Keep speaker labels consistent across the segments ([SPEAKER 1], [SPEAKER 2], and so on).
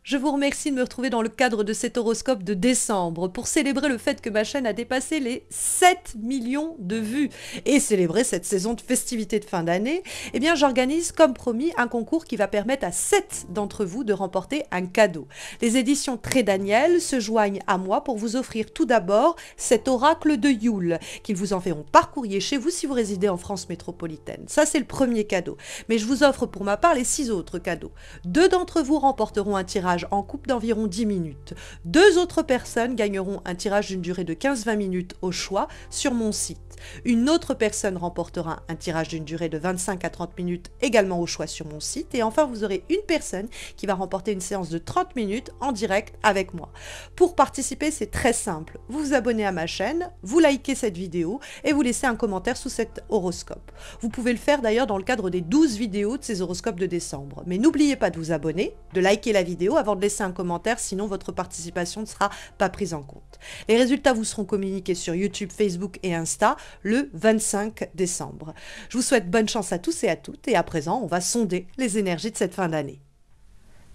[SPEAKER 1] Je vous remercie de me retrouver dans le cadre de cet horoscope de décembre pour célébrer le fait que ma chaîne a dépassé les 7 millions de vues et célébrer cette saison de festivités de fin d'année. Eh bien, j'organise, comme promis, un concours qui va permettre à 7 d'entre vous de remporter un cadeau. Les éditions Très Daniel se joignent à moi pour vous offrir tout d'abord cet oracle de Yule qu'ils vous enverront par courrier chez vous si vous résidez en France métropolitaine. Ça, c'est le premier cadeau. Mais je vous offre pour ma part les 6 autres cadeaux. 2 d'entre vous remporteront un tirage en couple d'environ 10 minutes. 2 autres personnes gagneront un tirage d'une durée de 15-20 minutes au choix sur mon site. Une autre personne remportera un tirage d'une durée de 25 à 30 minutes également au choix sur mon site. Et enfin, vous aurez une personne qui va remporter une séance de 30 minutes en direct avec moi. Pour participer, c'est très simple. Vous vous abonnez à ma chaîne, vous likez cette vidéo et vous laissez un commentaire sous cet horoscope. Vous pouvez le faire d'ailleurs dans le cadre des 12 vidéos de ces horoscopes de décembre. Mais n'oubliez pas de vous abonner, de liker la vidéo avant de laisser un commentaire, sinon votre participation ne sera pas prise en compte. Les résultats vous seront communiqués sur YouTube, Facebook et Insta le 25 décembre. Je vous souhaite bonne chance à tous et à toutes et à présent, on va sonder les énergies de cette fin d'année.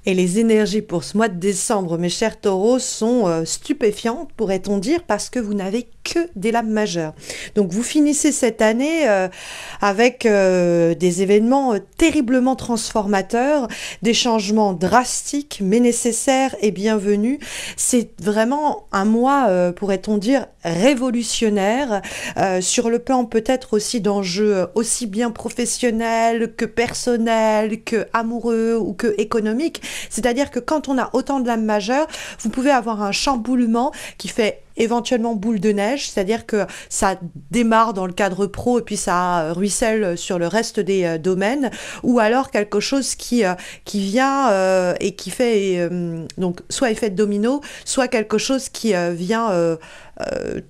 [SPEAKER 1] Et les énergies pour ce mois de décembre, mes chers taureaux, sont stupéfiantes, pourrait-on dire, parce que vous n'avez que des lames majeures. Donc vous finissez cette année avec des événements terriblement transformateurs, des changements drastiques, mais nécessaires et bienvenus. C'est vraiment un mois, pourrait-on dire, révolutionnaire, sur le plan peut-être aussi d'enjeux aussi bien professionnels que personnels, que amoureux ou que économiques. C'est-à-dire que quand on a autant de lames majeures, vous pouvez avoir un chamboulement qui fait éventuellement boule de neige, c'est-à-dire que ça démarre dans le cadre pro et puis ça ruisselle sur le reste des domaines, ou alors quelque chose qui vient et qui fait donc soit effet de domino, soit quelque chose qui vient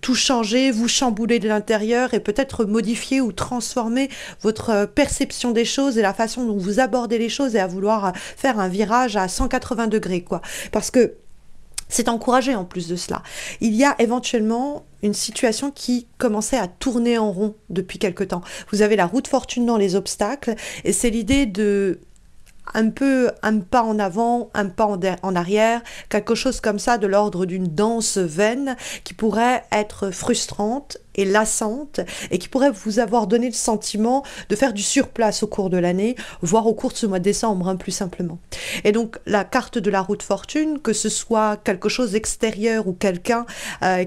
[SPEAKER 1] tout changer, vous chambouler de l'intérieur et peut-être modifier ou transformer votre perception des choses et la façon dont vous abordez les choses et à vouloir faire un virage à 180 degrés, quoi. Parce que c'est encouragé en plus de cela. Il y a éventuellement une situation qui commençait à tourner en rond depuis quelque temps. Vous avez la roue de fortune dans les obstacles et c'est l'idée de un pas en avant, un pas en arrière, quelque chose comme ça de l'ordre d'une danse vaine qui pourrait être frustrante et lassante et qui pourrait vous avoir donné le sentiment de faire du surplace au cours de l'année, voire au cours de ce mois de décembre, plus simplement. Et donc la carte de la roue de fortune, que ce soit quelque chose d'extérieur ou quelqu'un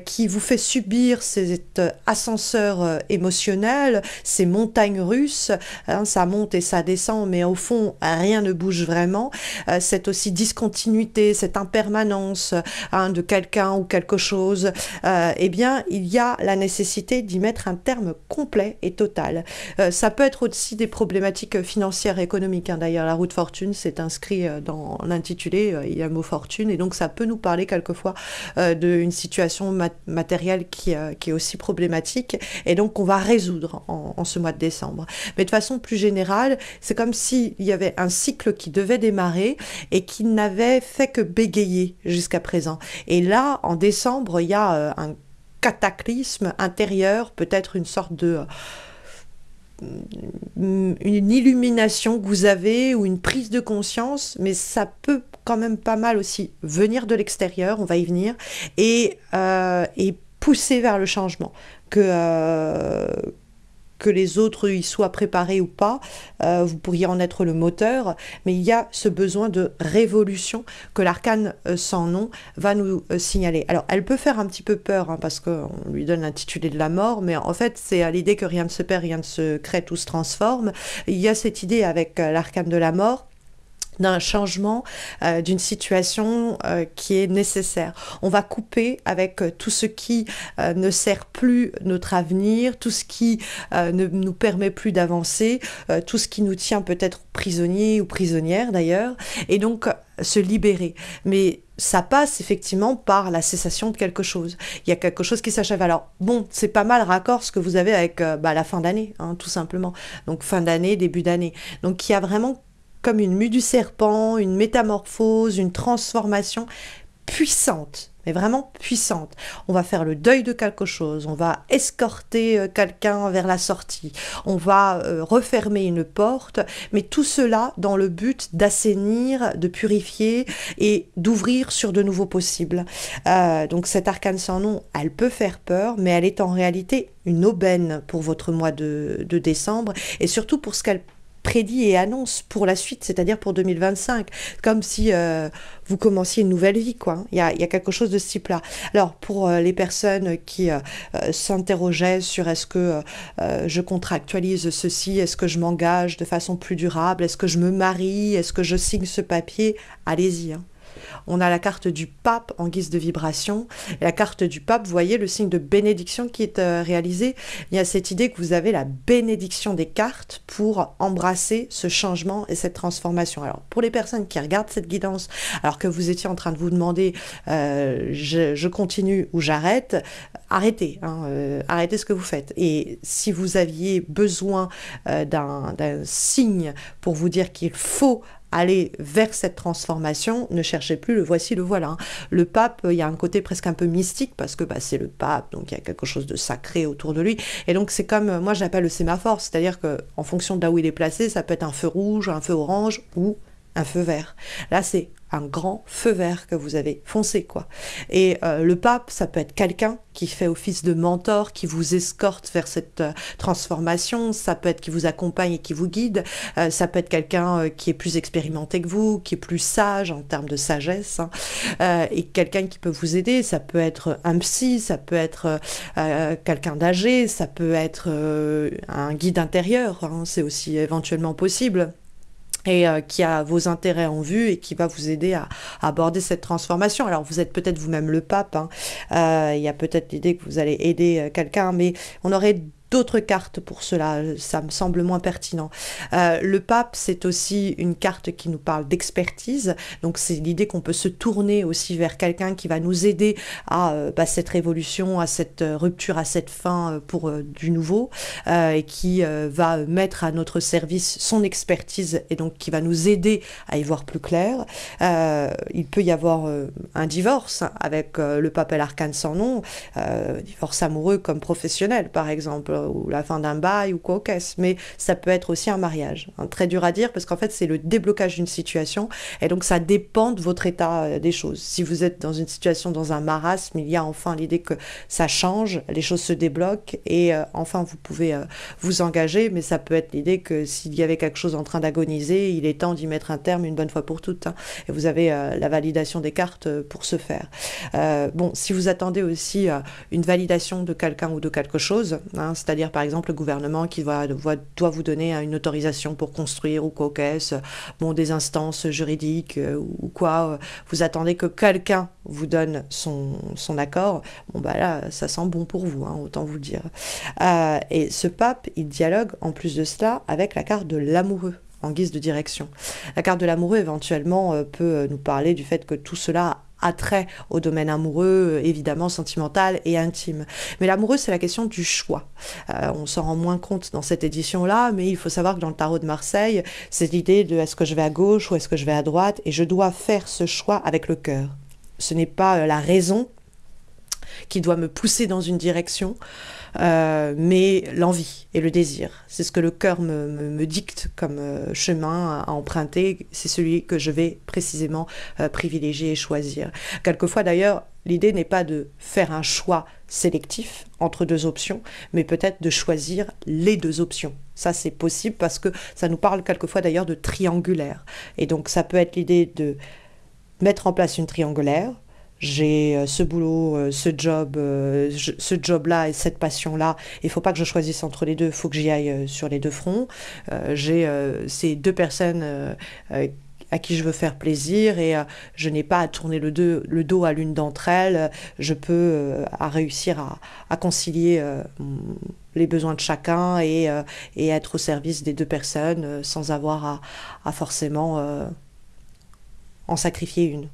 [SPEAKER 1] qui vous fait subir cet ascenseur émotionnel, ces montagnes russes, hein, ça monte et ça descend, mais au fond, rien ne bouge vraiment, cette aussi discontinuité, cette impermanence hein, de quelqu'un ou quelque chose, eh bien, il y a la nécessité d'y mettre un terme complet et total. Ça peut être aussi des problématiques financières et économiques. Hein. D'ailleurs, la roue de fortune, c'est inscrit dans l'intitulé, il y a le mot fortune, et donc ça peut nous parler quelquefois d'une situation matérielle qui est aussi problématique, et donc on va résoudre en ce mois de décembre. Mais de façon plus générale, c'est comme s'il y avait un cycle qui devait démarrer et qui n'avait fait que bégayer jusqu'à présent. Et là, en décembre, il y a un cataclysme intérieur, peut-être une sorte de une illumination que vous avez ou une prise de conscience, mais ça peut quand même pas mal aussi venir de l'extérieur, on va y venir, et pousser vers le changement, que les autres y soient préparés ou pas, vous pourriez en être le moteur, mais il y a ce besoin de révolution que l'arcane sans nom va nous signaler. Alors, elle peut faire un petit peu peur, hein, parce qu'on lui donne l'intitulé de la mort, mais en fait, c'est à l'idée que rien ne se perd, rien ne se crée, tout se transforme. Il y a cette idée avec l'arcane de la mort, d'un changement, d'une situation qui est nécessaire. On va couper avec tout ce qui ne sert plus notre avenir, tout ce qui ne nous permet plus d'avancer, tout ce qui nous tient peut-être prisonniers ou prisonnières d'ailleurs, et donc se libérer. Mais ça passe effectivement par la cessation de quelque chose. Il y a quelque chose qui s'achève. Alors bon, c'est pas mal raccord ce que vous avez avec la fin d'année, hein, tout simplement. Donc fin d'année, début d'année. Donc il y a vraiment comme une mue du serpent, une métamorphose, une transformation puissante, mais vraiment puissante. On va faire le deuil de quelque chose, on va escorter quelqu'un vers la sortie, on va refermer une porte, mais tout cela dans le but d'assainir, de purifier et d'ouvrir sur de nouveaux possibles. Donc cette arcane sans nom, elle peut faire peur, mais elle est en réalité une aubaine pour votre mois de décembre, et surtout pour ce qu'elle prédit et annonce pour la suite, c'est-à-dire pour 2025, comme si vous commenciez une nouvelle vie, quoi. Il y a quelque chose de ce type-là. Alors, pour les personnes qui s'interrogeaient sur est-ce que je contractualise ceci, est-ce que je m'engage de façon plus durable, est-ce que je me marie, est-ce que je signe ce papier, allez-y, hein. On a la carte du pape en guise de vibration. Et la carte du pape, vous voyez le signe de bénédiction qui est réalisé. Il y a cette idée que vous avez la bénédiction des cartes pour embrasser ce changement et cette transformation. Alors, pour les personnes qui regardent cette guidance, alors que vous étiez en train de vous demander je continue ou j'arrête, arrêtez, hein, arrêtez ce que vous faites. Et si vous aviez besoin d'un signe pour vous dire qu'il faut aller vers cette transformation, ne cherchez plus le voici, le voilà. Le pape, il y a un côté presque un peu mystique parce que c'est le pape, donc il y a quelque chose de sacré autour de lui. Et donc c'est comme, moi j'appelle le sémaphore, c'est-à-dire qu'en fonction de là où il est placé, ça peut être un feu rouge, un feu orange ou un feu vert. Là c'est un grand feu vert que vous avez foncé, quoi. Et le pape, ça peut être quelqu'un qui fait office de mentor, qui vous escorte vers cette transformation, ça peut être qui vous accompagne et qui vous guide, ça peut être quelqu'un qui est plus expérimenté que vous, qui est plus sage en termes de sagesse, hein, et quelqu'un qui peut vous aider, ça peut être un psy, ça peut être quelqu'un d'âgé, ça peut être un guide intérieur, hein, c'est aussi éventuellement possible. Et qui a vos intérêts en vue et qui va vous aider à aborder cette transformation. Alors vous êtes peut-être vous-même le pape, hein. Il y a peut-être l'idée que vous allez aider quelqu'un, mais on aurait d'autres cartes pour cela, ça me semble moins pertinent. Le pape, c'est aussi une carte qui nous parle d'expertise, donc c'est l'idée qu'on peut se tourner aussi vers quelqu'un qui va nous aider à cette révolution, à cette rupture, à cette fin pour du nouveau, et qui va mettre à notre service son expertise et donc qui va nous aider à y voir plus clair. Il peut y avoir un divorce avec le pape et l'arcane sans nom, divorce amoureux comme professionnel par exemple, ou la fin d'un bail ou quoi qu'est-ce, mais ça peut être aussi un mariage. Hein, très dur à dire parce qu'en fait c'est le déblocage d'une situation et donc ça dépend de votre état des choses. Si vous êtes dans une situation, dans un marasme, il y a enfin l'idée que ça change, les choses se débloquent et enfin vous pouvez vous engager, mais ça peut être l'idée que s'il y avait quelque chose en train d'agoniser, il est temps d'y mettre un terme une bonne fois pour toutes, hein, et vous avez la validation des cartes pour ce faire. Bon, si vous attendez aussi une validation de quelqu'un ou de quelque chose, hein, c'est-à-dire par exemple le gouvernement qui doit vous donner une autorisation pour construire ou quoi qu'est-ce, bon, des instances juridiques ou quoi, vous attendez que quelqu'un vous donne son accord, bon là ça sent bon pour vous, hein, autant vous le dire. Et ce pape, il dialogue en plus de cela avec la carte de l'amoureux en guise de direction. La carte de l'amoureux éventuellement peut nous parler du fait que tout cela attrait au domaine amoureux, évidemment sentimental et intime. Mais l'amoureux, c'est la question du choix. On s'en rend moins compte dans cette édition-là, mais il faut savoir que dans le tarot de Marseille, c'est l'idée de est-ce que je vais à gauche ou est-ce que je vais à droite, et je dois faire ce choix avec le cœur. Ce n'est pas la raison qui doit me pousser dans une direction, mais l'envie et le désir. C'est ce que le cœur me dicte comme chemin à emprunter, c'est celui que je vais précisément privilégier et choisir. Quelquefois d'ailleurs, l'idée n'est pas de faire un choix sélectif entre deux options, mais peut-être de choisir les deux options. Ça, c'est possible parce que ça nous parle quelquefois d'ailleurs de triangulaire. Et donc ça peut être l'idée de mettre en place une triangulaire. J'ai ce boulot, ce job-là et cette passion-là. Il ne faut pas que je choisisse entre les deux, il faut que j'y aille sur les deux fronts. J'ai ces deux personnes à qui je veux faire plaisir et je n'ai pas à tourner le dos à l'une d'entre elles. Je peux réussir à concilier les besoins de chacun et être au service des deux personnes sans avoir à forcément en sacrifier une.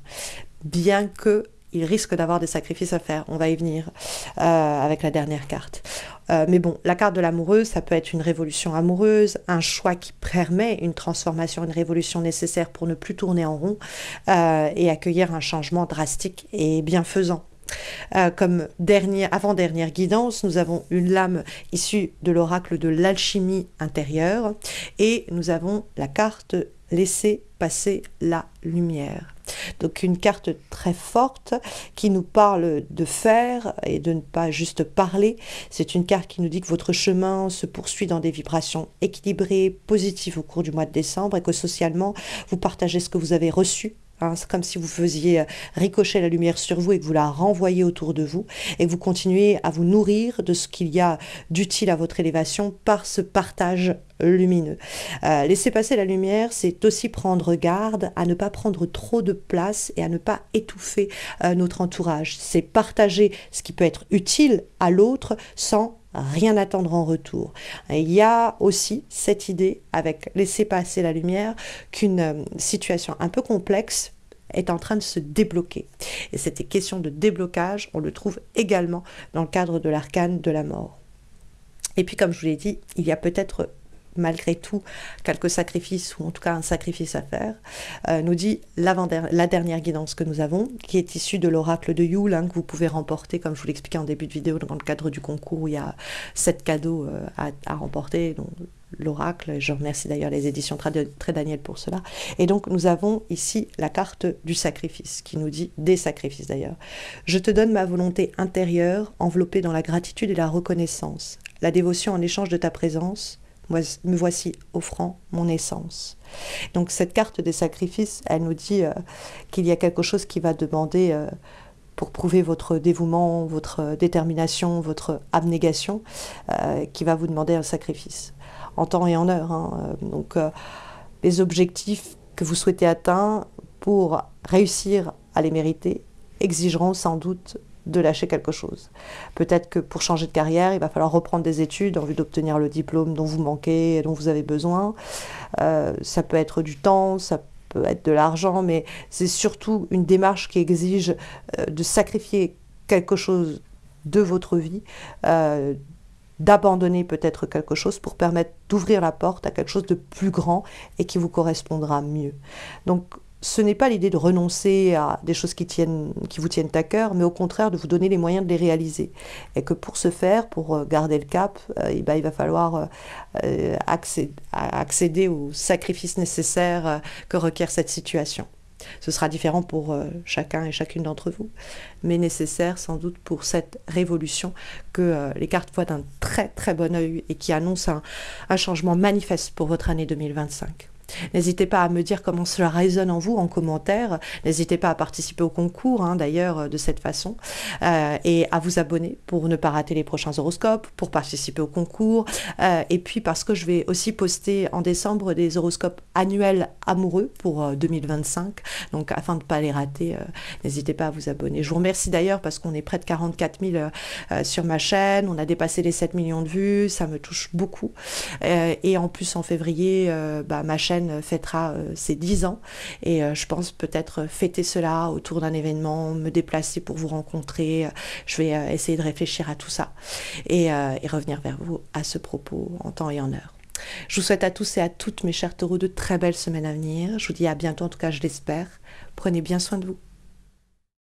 [SPEAKER 1] Bien que il risque d'avoir des sacrifices à faire. On va y venir avec la dernière carte. Mais bon, la carte de l'amoureuse, ça peut être une révolution amoureuse, un choix qui permet une transformation, une révolution nécessaire pour ne plus tourner en rond et accueillir un changement drastique et bienfaisant. Comme avant-dernière guidance, nous avons une lame issue de l'oracle de l'alchimie intérieure et nous avons la carte laisser passer la lumière. Donc une carte très forte qui nous parle de faire et de ne pas juste parler. C'est une carte qui nous dit que votre chemin se poursuit dans des vibrations équilibrées, positives au cours du mois de décembre et que socialement, vous partagez ce que vous avez reçu. C'est comme si vous faisiez ricocher la lumière sur vous et que vous la renvoyez autour de vous et que vous continuez à vous nourrir de ce qu'il y a d'utile à votre élévation par ce partage lumineux. Laisser passer la lumière, c'est aussi prendre garde à ne pas prendre trop de place et à ne pas étouffer notre entourage. C'est partager ce qui peut être utile à l'autre sans rien attendre en retour. Il y a aussi cette idée, avec laisser passer la lumière, qu'une situation un peu complexe est en train de se débloquer. Et cette question de déblocage, on le trouve également dans le cadre de l'arcane de la mort. Et puis, comme je vous l'ai dit, il y a peut-être malgré tout quelques sacrifices, ou en tout cas un sacrifice à faire, nous dit la dernière guidance que nous avons, qui est issue de l'oracle de Yule, que vous pouvez remporter, comme je vous l'expliquais en début de vidéo, dans le cadre du concours où il y a 7 cadeaux à remporter, dont l'oracle, je remercie d'ailleurs les éditions Très Daniel pour cela. Et donc nous avons ici la carte du sacrifice, qui nous dit, des sacrifices d'ailleurs. Je te donne ma volonté intérieure, enveloppée dans la gratitude et la reconnaissance, la dévotion en échange de ta présence. Me voici offrant mon essence. Donc cette carte des sacrifices, elle nous dit qu'il y a quelque chose qui va demander, pour prouver votre dévouement, votre détermination, votre abnégation, qui va vous demander un sacrifice, en temps et en heure. Donc les objectifs que vous souhaitez atteindre pour réussir à les mériter exigeront sans doute de lâcher quelque chose. Peut-être que pour changer de carrière, il va falloir reprendre des études en vue d'obtenir le diplôme dont vous manquez et dont vous avez besoin. Ça peut être du temps, ça peut être de l'argent, mais c'est surtout une démarche qui exige de sacrifier quelque chose de votre vie, d'abandonner peut-être quelque chose pour permettre d'ouvrir la porte à quelque chose de plus grand et qui vous correspondra mieux. Donc, ce n'est pas l'idée de renoncer à des choses qui vous tiennent à cœur, mais au contraire de vous donner les moyens de les réaliser. Et que pour ce faire, pour garder le cap, il va falloir accéder aux sacrifices nécessaires que requiert cette situation. Ce sera différent pour chacun et chacune d'entre vous, mais nécessaire sans doute pour cette révolution que les cartes voient d'un très très bon œil et qui annonce un changement manifeste pour votre année 2025. N'hésitez pas à me dire comment cela résonne en vous en commentaire. N'hésitez pas à participer au concours, d'ailleurs, de cette façon, et à vous abonner pour ne pas rater les prochains horoscopes, pour participer au concours, et puis parce que je vais aussi poster en décembre des horoscopes annuels amoureux pour 2025, donc afin de ne pas les rater, n'hésitez pas à vous abonner. Je vous remercie d'ailleurs parce qu'on est près de 44 000 sur ma chaîne, on a dépassé les 7 millions de vues, ça me touche beaucoup, et en plus en février, ma chaîne fêtera ses 10 ans et je pense peut-être fêter cela autour d'un événement, me déplacer pour vous rencontrer. Je vais essayer de réfléchir à tout ça et revenir vers vous à ce propos en temps et en heure. Je vous souhaite à tous et à toutes, mes chers taureaux, de très belles semaines à venir. Je vous dis à bientôt, en tout cas je l'espère. Prenez bien soin de vous.